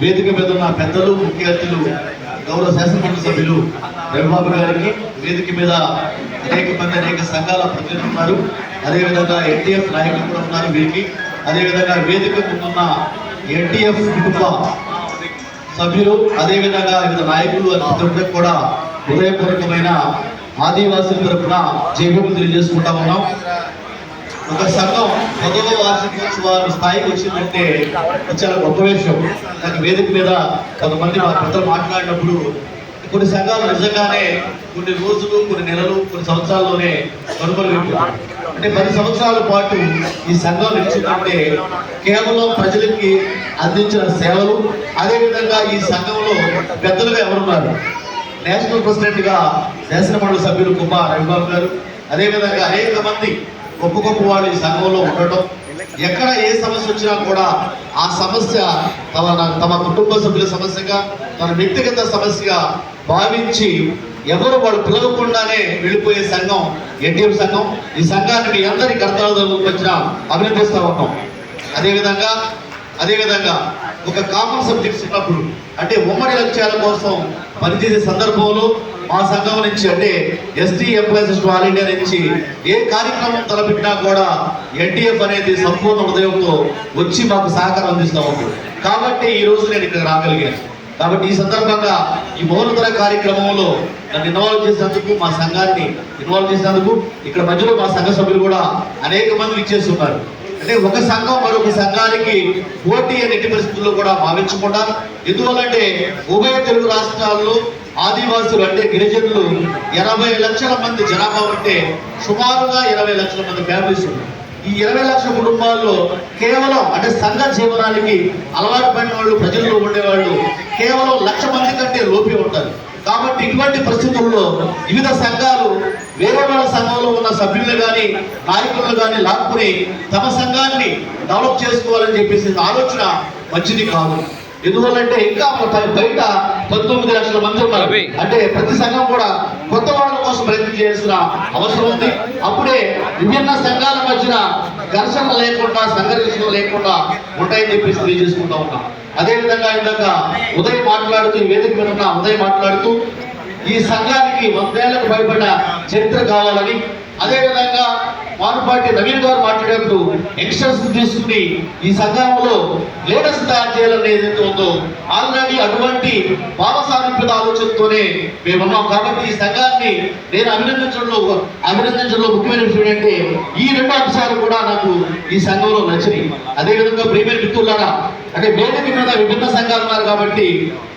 వేదిక మీద ఉన్న పెద్దలు, ముఖ్య అతిథులు, గౌరవ శాసనమండలి సభ్యులు రవిబాబు గారికి, వేదిక మీద అనేక మంది అనేక సంఘాల ప్రతినిధులు ఉన్నారు. అదేవిధంగా ఎన్టీఎఫ్ నాయకులు కూడా ఉన్నారు వీరికి. అదేవిధంగా వేదిక ముందున్న ఎన్టీఎఫ్ కుటుంబ సభ్యులు, అదేవిధంగా వివిధ నాయకులు ప్రతి కూడా హృదయపూర్వకమైన ఆదివాసుల తరఫున జైలు తెలియజేసుకుంటా ఉన్నాం. ఒక సంఘం 10వ వార్షికోత్సవాల స్థాయికి వచ్చిందంటే చాలా గొప్ప విషయం. నాకు వేదిక మీద కొంతమంది మా పెద్దలు మాట్లాడినప్పుడు కొన్ని సంఘాలు నిజంగానే కొన్ని రోజులు, కొన్ని నెలలు, కొన్ని సంవత్సరాల్లోనే కనుమరుగైపోతాయి. అంటే 10 సంవత్సరాల పాటు ఈ సంఘం నిలిచిందంటే కేవలం ప్రజలకి అందించిన సేవలు, అదేవిధంగా ఈ సంఘంలో పెద్దలుగా ఎవరున్నారు, నేషనల్ ప్రెసిడెంట్ గా శాసనమండలి సభ్యులు కుమార్ రవిబాబు గారు, అదేవిధంగా అనేక మంది గొప్ప గొప్ప వాళ్ళు ఈ సంఘంలో ఉండటం, ఎక్కడ ఏ సమస్య వచ్చినా కూడా ఆ సమస్య తమ కుటుంబ సభ్యుల సమస్యగా, తన వ్యక్తిగత సమస్యగా భావించి ఎవరు వాళ్ళు పిలవకుండానే వెళ్ళిపోయే సంఘం ఎన్టీఎఫ్ సంఘం. ఈ సంఘాన్ని మీ అందరి కర్తవ్యాలు వచ్చిన అభినందిస్తూ ఉన్నాం. అదేవిధంగా ఒక కామన్ సబ్జెక్ట్స్ ఉన్నప్పుడు అంటే ఉమ్మడి లక్ష్యాల కోసం పనిచేసే సందర్భంలో మా సంఘం నుంచి అంటే ఎస్టీ ఎంప్లాయీస్ ఆల్ ఇండియా నుంచి ఏ కార్యక్రమం తలపెట్టినా కూడా ఎన్టీఎఫ్ అనేది సంపూర్ణ హృదయంతో వచ్చి మాకు సహకారం అందిస్తూ ఉంటుంది. కాబట్టి ఈ రోజు నేను ఇక్కడ రాగలిగాను. కాబట్టి ఈ సందర్భంగా ఈ మౌనతర కార్యక్రమంలో నన్ను ఇన్వాల్వ్ చేసినందుకు, మా సంఘాన్ని ఇన్వాల్వ్ చేసినందుకు, ఇక్కడ మధ్యలో మా సంఘ సభ్యులు కూడా అనేక మంది ఇచ్చేస్తున్నారు. అంటే ఒక సంఘం మరొక సంఘానికి పోటీ అనే పరిస్థితుల్లో కూడా భావించకుండా, ఎందువల్లంటే ఉభయ తెలుగు రాష్ట్రాల్లో ఆదివాసులు అంటే గిరిజనులు 80 లక్షల మంది జనాభా ఉంటే సుమారుగా 20 లక్షల మంది ఫ్యామిలీస్ ఉన్నాయి. ఈ 20 లక్షల కుటుంబాల్లో కేవలం అంటే సంఘ జీవనానికి అలవాటు పడిన వాళ్ళు, ప్రజల్లో ఉండేవాళ్ళు కేవలం 1,00,000 మంది కంటే లోపే ఉంటారు. కాబట్టి ఇటువంటి పరిస్థితుల్లో వివిధ సంఘాలు వేరే వాళ్ళ సంఘంలో ఉన్న సభ్యులు కానీ నాయకులు కానీ లాక్కుని తమ సంఘాన్ని డెవలప్ చేసుకోవాలని చెప్పేసి ఆలోచన మంచిది కాదు. ఎందువల్లంటే ఇంకా బయట 19 లక్షల మంది ఉన్నారు. అంటే ప్రతి సంఘం కూడా కొత్త వాళ్ళ కోసం ప్రయత్నం చేయాల్సిన అవసరం ఉంది. అప్పుడే విభిన్న సంఘాల మధ్యన ఘర్షణ లేకుండా, సంఘర్షణ లేకుండా ఉంటాయని చెప్పేసి తెలియజేసుకుంటా ఉన్నాం. అదేవిధంగా ఇందాక ఉదయ్ మాట్లాడుతూ, వేదిక మీద ఉన్న ఉదయ్ మాట్లాడుతూ ఈ సంఘానికి 100 ఏళ్లకు భయపడిన చరిత్ర కావాలని, అదేవిధంగా మానుపాటి నవీన్ గారు మాట్లాడేప్పుడు యంగ్స్టర్స్ తీసుకుని ఈ సంఘంలో లీడర్స్ తయారు చేయాలని ఏదైతే ఉందో ఆల్రెడీ అటువంటి భావసారూప్యత ఆలోచనతోనే మేము ఉన్నాం. కాబట్టి ఈ సంఘాన్ని నేను అభినందించడంలో ముఖ్యమైన విషయం ఏంటంటే ఈ 2 అంశాలు కూడా నాకు ఈ సంఘంలో నచ్చినాయి. అదేవిధంగా ప్రియమైన మిత్రులారా, అంటే వేదిక మీద విభిన్న సంఘాలు ఉన్నారు కాబట్టి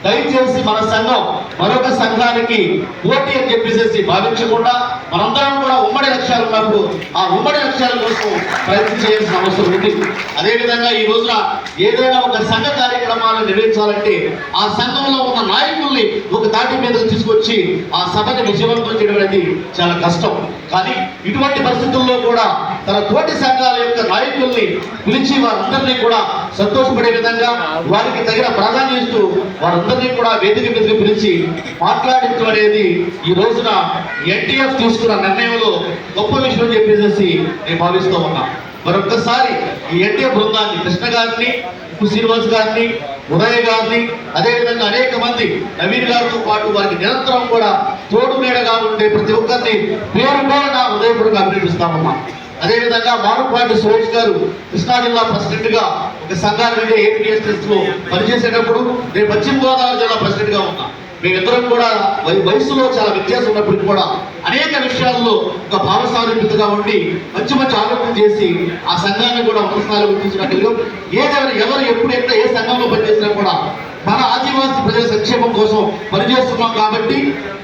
దయచేసి మన సంఘం మరొక సంఘానికి పోటీ అని చెప్పేసి భావించకుండా మనందరం కూడా ఉమ్మడి లక్ష్యాలు ఉన్నప్పుడు ఆ ఉమ్మడి లక్ష్యాల కోసం ప్రయత్నం చేయాల్సిన అవసరం ఉంది. అదేవిధంగా ఈ రోజున ఏదైనా ఒక సంఘ కార్యక్రమాలను నిర్వహించాలంటే ఆ సంఘంలో ఉన్న నాయకుల్ని ఒక తాటి మీద తీసుకొచ్చి ఆ సభని విజయవంతం చేయడం అనేది చాలా కష్టం. కానీ ఇటువంటి పరిస్థితుల్లో కూడా తన తోటి సంఘాల యొక్క నాయకుల్ని పిలిచి వారందరినీ కూడా సంతోషపడే విధంగా వారికి తగిన ప్రాధాన్యత ఇస్తూ వారందరినీ కూడా వేదిక మీదకి పిలిచి మాట్లాడించడం అనేది ఈ రోజున ఎన్టీఎఫ్ తీసుకున్న నిర్ణయంలో గొప్ప విషయం చెప్పేసి నేను భావిస్తూ ఉన్నా. మరొక్కసారి ఈ ఎన్టీఎఫ్ బృందాన్ని, కృష్ణ గారిని, శ్రీనివాస్ గారిని, ఉదయ్ గారిని, అదేవిధంగా అనేక మంది నవీన్ గారితో పాటు వారికి నిరంతరం కూడా తోడు నీడగా ఉండే ప్రతి ఒక్కరిని పేరు పేరు నా హృదయపూర్వకంగా అభినందిస్తామమ్మా. అదేవిధంగా మానుపాటి సురేష్ గారు కృష్ణా జిల్లా ప్రెసిడెంట్ గా ఒక సంఘాన్ని ఏపీఎస్ఎస్ లో పనిచేసేటప్పుడు నేను పశ్చిమ గోదావరి జిల్లా ప్రెసిడెంట్ గా ఉన్నా. మేమిద్దరం కూడా వయసులో చాలా వ్యత్యాసం ఉన్నప్పటికీ కూడా అనేక విషయాల్లో ఒక భావసారూప్యతగా ఉండి మంచి మంచి ఆలోచన చేసి ఆ సంఘాన్ని కూడా ఉన్నత స్థాయిలో గుర్తించినట్లుగా ఎవరు ఎప్పుడు ఎక్కడ ఏ సంఘంలో పనిచేసినా కూడా మన ఆదివాసీ ప్రజల సంక్షేమం కోసం పనిచేస్తున్నాం. కాబట్టి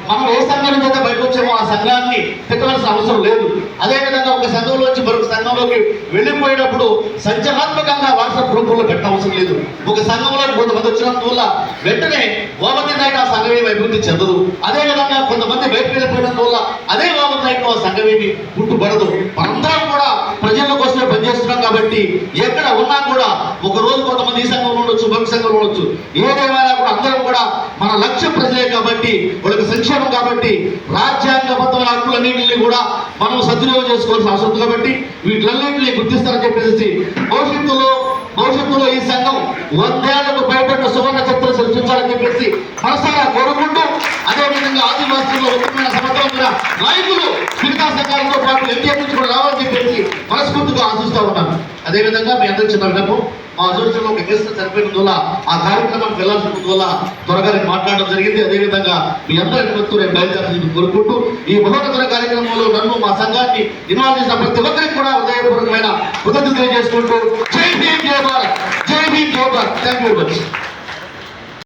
మనం ఏ సంఘం నుంచి అయితే బయటకు వచ్చామో ఆ సంఘాన్ని పెట్టవలసిన అవసరం లేదు. అదేవిధంగా ఒక సంఘంలోంచి మరొక సంఘంలోకి వెళ్ళిపోయేటప్పుడు సంచలనాత్మకంగా వాట్సాప్ గ్రూపుల్లో పెట్టవలసిన లేదు. ఒక సంఘంలో కొంతమంది వచ్చినందువల్ల వెంటనే ఓవర్నైట్ నైట్ ఆ సంఘం ఏమి అభివృద్ధి చెందదు. అదేవిధంగా కొంతమంది బయటకు వెళ్ళిపోయినందువల్ల అదే ఓవర్నైట్ నైట్ ఆ సంఘం ఏమి పుట్టుబడదు. మనందరం కూడా ప్రజల కోసమే పనిచేస్తున్నాం కాబట్టి ఎక్కడ ఉన్నా కూడా ఒక రోజు కొంతమంది ఈ సంఘంలో ఉండొచ్చు, మరొక సంఘంలో ఉండొచ్చు, ఏదేమైనా కూడా అందరం కూడా మన లక్ష్యం ప్రజలే కాబట్టి వాళ్ళకి సంక్షేమం కాబట్టి రాజ్యాంగబద్ధమైన హక్కులన్నింటినీ కూడా మనం సద్వినియోగం చేసుకోవాల్సిన అవసరం ఉంది. కాబట్టి వీటన్నింటినీ గుర్తిస్తారని చెప్పేసి భవిష్యత్తులో భవిష్యత్తులో ఈ సంఘం 100 ఏళ్లకు భయపడిన సువర్ణ చరిత్ర సృష్టించాలని చెప్పేసి మనసారా కోరుకుంటూ, అదేవిధంగా ఆదివాసీలో ఉత్తమమైన సమర్థమైన నాయకులు మిగతా సంఘాలతో పాటు ఎన్టీఆర్ నుంచి కూడా రావాలని చెప్పేసి మనస్ఫూర్తిగా ఆశిస్తూ ఉన్నాను. అదేవిధంగా మీ అందరికి చిన్న విన్నపం, మా అసోసియేషన్లో ఒక గెస్ట్ చనిపోయినందువల్ల ఆ కార్యక్రమానికి వెళ్ళాల్సినందువల్ల త్వరగా నేను మాట్లాడడం జరిగింది. అదేవిధంగా మీ అందరి వస్తూ నేను బయలుదేరాలని కోరుకుంటూ, ఈ మహోన్నత కార్యక్రమంలో నన్ను మా సంఘాన్ని ఇన్వాల్వ్ చేసిన ప్రతి ఒక్కరికి కూడా హృదయపూర్వకమైన కృతజ్ఞతలు తెలియజేసుకుంటూ జై భీమ్ జై భారత్, జై భీమ్ జై Bharat. Thank you very much.